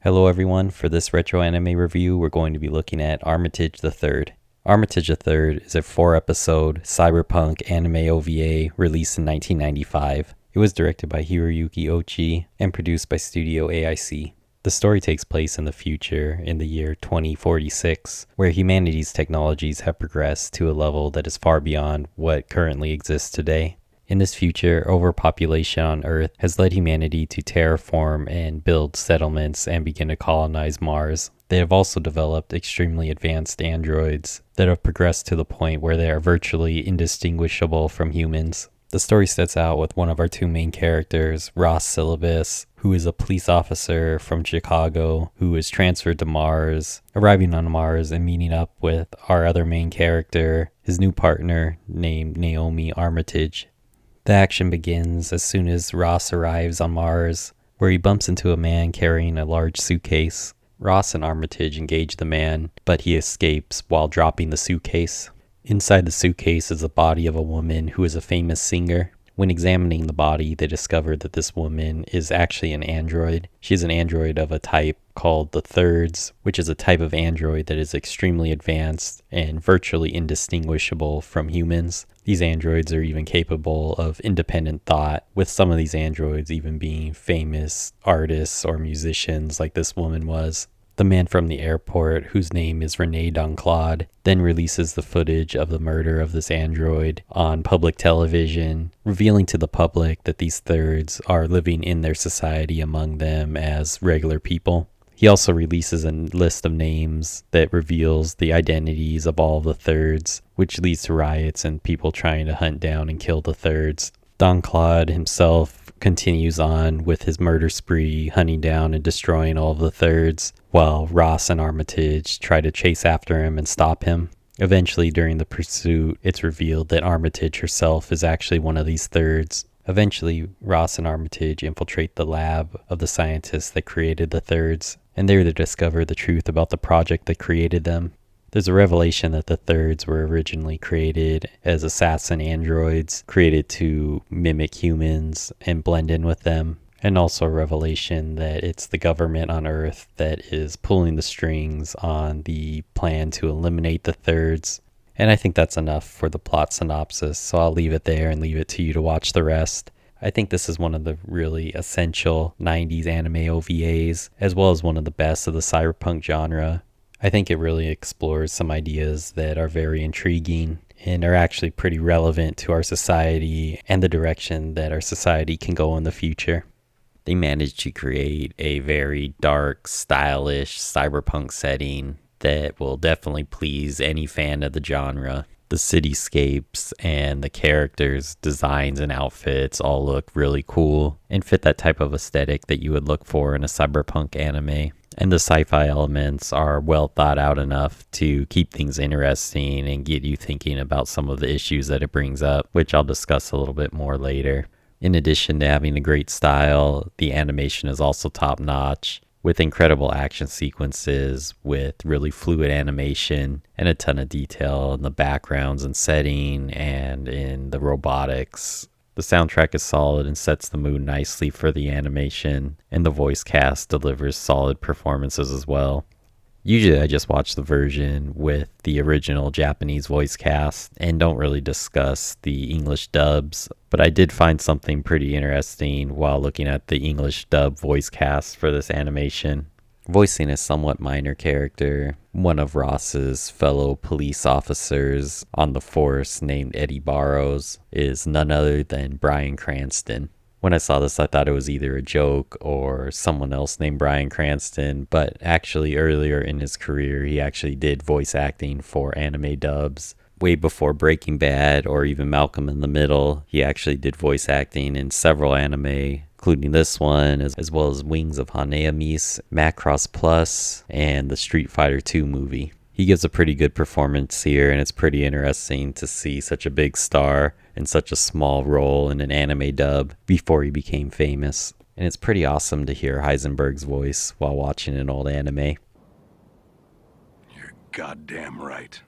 Hello everyone, for this retro anime review we're going to be looking at Armitage the Third. Armitage the Third is a 4-episode cyberpunk anime OVA released in 1995. It was directed by Hiroyuki Ochi and produced by Studio AIC. The story takes place in the future, in the year 2046, where humanity's technologies have progressed to a level that is far beyond what currently exists today. In this future, overpopulation on Earth has led humanity to terraform and build settlements and begin to colonize Mars. They have also developed extremely advanced androids that have progressed to the point where they are virtually indistinguishable from humans. The story sets out with one of our two main characters, Ross Syllabus, who is a police officer from Chicago who is transferred to Mars, arriving on Mars and meeting up with our other main character, his new partner named Naomi Armitage. The action begins as soon as Ross arrives on Mars, where he bumps into a man carrying a large suitcase. Ross and Armitage engage the man, but he escapes while dropping the suitcase. Inside the suitcase is the body of a woman who is a famous singer. When examining the body, they discover that this woman is actually an android. She's an android of a type called the Thirds, which is a type of android that is extremely advanced and virtually indistinguishable from humans. These androids are even capable of independent thought, with some of these androids even being famous artists or musicians like this woman was. The man from the airport, whose name is Rene Claude, then releases the footage of the murder of this android on public television, revealing to the public that these Thirds are living in their society among them as regular people. He also releases a list of names that reveals the identities of all the Thirds, which leads to riots and people trying to hunt down and kill the Thirds. Don Claude himself continues on with his murder spree, hunting down and destroying all of the Thirds, while Ross and Armitage try to chase after him and stop him. Eventually, during the pursuit, it's revealed that Armitage herself is actually one of these Thirds. Eventually, Ross and Armitage infiltrate the lab of the scientists that created the Thirds, and there they discover the truth about the project that created them. There's a revelation that the Thirds were originally created as assassin androids, created to mimic humans and blend in with them. And also a revelation that it's the government on Earth that is pulling the strings on the plan to eliminate the Thirds. And I think that's enough for the plot synopsis, so I'll leave it there and leave it to you to watch the rest. I think this is one of the really essential 90s anime OVAs, as well as one of the best of the cyberpunk genre. I think it really explores some ideas that are very intriguing and are actually pretty relevant to our society and the direction that our society can go in the future. They managed to create a very dark, stylish cyberpunk setting that will definitely please any fan of the genre. The cityscapes and the characters' designs and outfits all look really cool and fit that type of aesthetic that you would look for in a cyberpunk anime. And the sci-fi elements are well thought out enough to keep things interesting and get you thinking about some of the issues that it brings up, which I'll discuss a little bit more later. In addition to having a great style, the animation is also top-notch, with incredible action sequences, with really fluid animation, and a ton of detail in the backgrounds and setting and in the robotics. The soundtrack is solid and sets the mood nicely for the animation, and the voice cast delivers solid performances as well. Usually I just watch the version with the original Japanese voice cast and don't really discuss the English dubs, but I did find something pretty interesting while looking at the English dub voice cast for this animation. Voicing a somewhat minor character, one of Ross's fellow police officers on the force named Eddie Barrows, is none other than Bryan Cranston. When I saw this, I thought it was either a joke or someone else named Bryan Cranston, but actually earlier in his career, he actually did voice acting for anime dubs. Way before Breaking Bad or even Malcolm in the Middle, he actually did voice acting in several anime, including this one, as well as Wings of Hanaemis, Macross Plus, and the Street Fighter II movie. He gives a pretty good performance here, and it's pretty interesting to see such a big star in such a small role in an anime dub before he became famous. And it's pretty awesome to hear Heisenberg's voice while watching an old anime. You're goddamn right.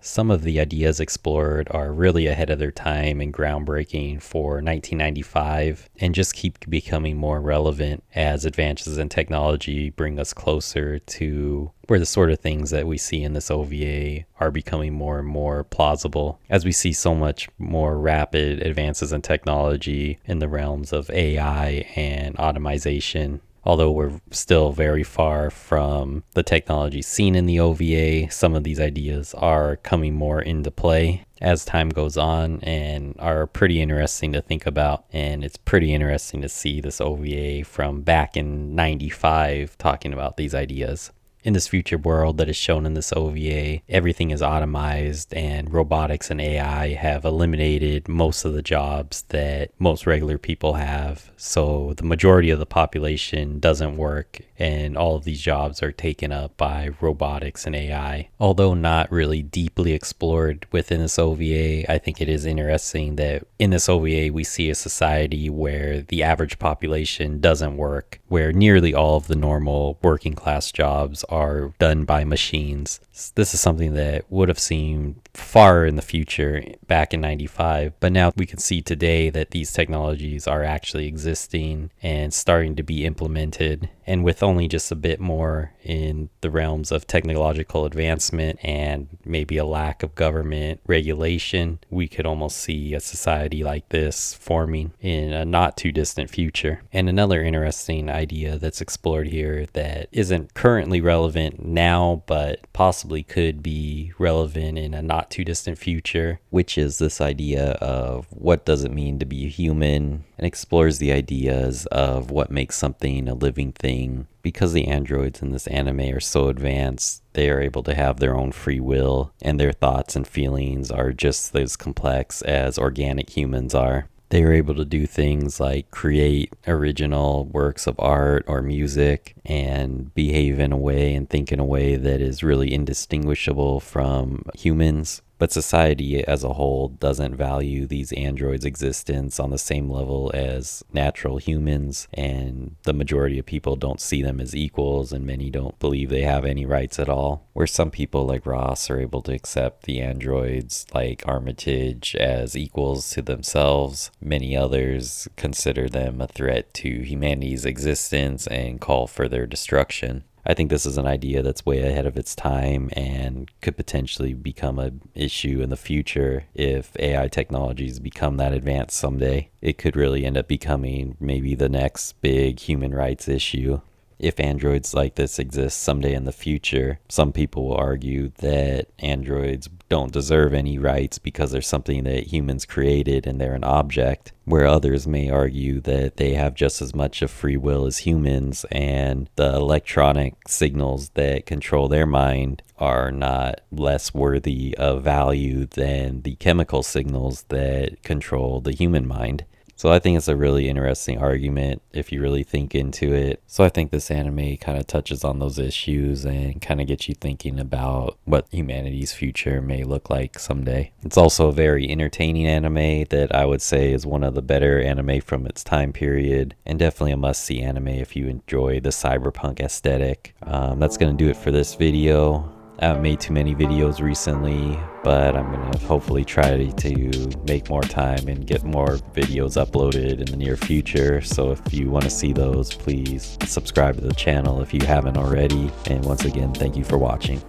Some of the ideas explored are really ahead of their time and groundbreaking for 1995, and just keep becoming more relevant as advances in technology bring us closer to where the sort of things that we see in this OVA are becoming more and more plausible, as we see so much more rapid advances in technology in the realms of AI and automation. Although we're still very far from the technology seen in the OVA, some of these ideas are coming more into play as time goes on and are pretty interesting to think about. And it's pretty interesting to see this OVA from back in 95 talking about these ideas. In this future world that is shown in this OVA, everything is automized, and robotics and AI have eliminated most of the jobs that most regular people have. So the majority of the population doesn't work, and all of these jobs are taken up by robotics and AI. Although not really deeply explored within this OVA, I think it is interesting that in this OVA we see a society where the average population doesn't work, where nearly all of the normal working class jobs are done by machines. This is something that would have seemed far in the future back in 95, but now we can see today that these technologies are actually existing and starting to be implemented. And with only just a bit more in the realms of technological advancement and maybe a lack of government regulation, we could almost see a society like this forming in a not too distant future. And another interesting idea that's explored here that isn't currently relevant now, but possibly could be relevant in a not too distant future, which is this idea of what does it mean to be human, and explores the ideas of what makes something a living thing. Because the androids in this anime are so advanced, they are able to have their own free will, and their thoughts and feelings are just as complex as organic humans are. They are able to do things like create original works of art or music and behave in a way and think in a way that is really indistinguishable from humans. But society as a whole doesn't value these androids' existence on the same level as natural humans, and the majority of people don't see them as equals, and many don't believe they have any rights at all. Where some people like Ross are able to accept the androids like Armitage as equals to themselves, many others consider them a threat to humanity's existence and call for their destruction. I think this is an idea that's way ahead of its time and could potentially become an issue in the future if AI technologies become that advanced someday. It could really end up becoming maybe the next big human rights issue. If androids like this exist someday in the future, some people will argue that androids don't deserve any rights because they're something that humans created and they're an object, where others may argue that they have just as much of free will as humans, and the electronic signals that control their mind are not less worthy of value than the chemical signals that control the human mind. So I think it's a really interesting argument if you really think into it. So I think this anime kind of touches on those issues and kind of gets you thinking about what humanity's future may look like someday. It's also a very entertaining anime that I would say is one of the better anime from its time period, and definitely a must-see anime if you enjoy the cyberpunk aesthetic. That's going to do it for this video. I haven't made too many videos recently, but I'm going to hopefully try to make more time and get more videos uploaded in the near future. So if you want to see those, please subscribe to the channel if you haven't already. And once again, thank you for watching.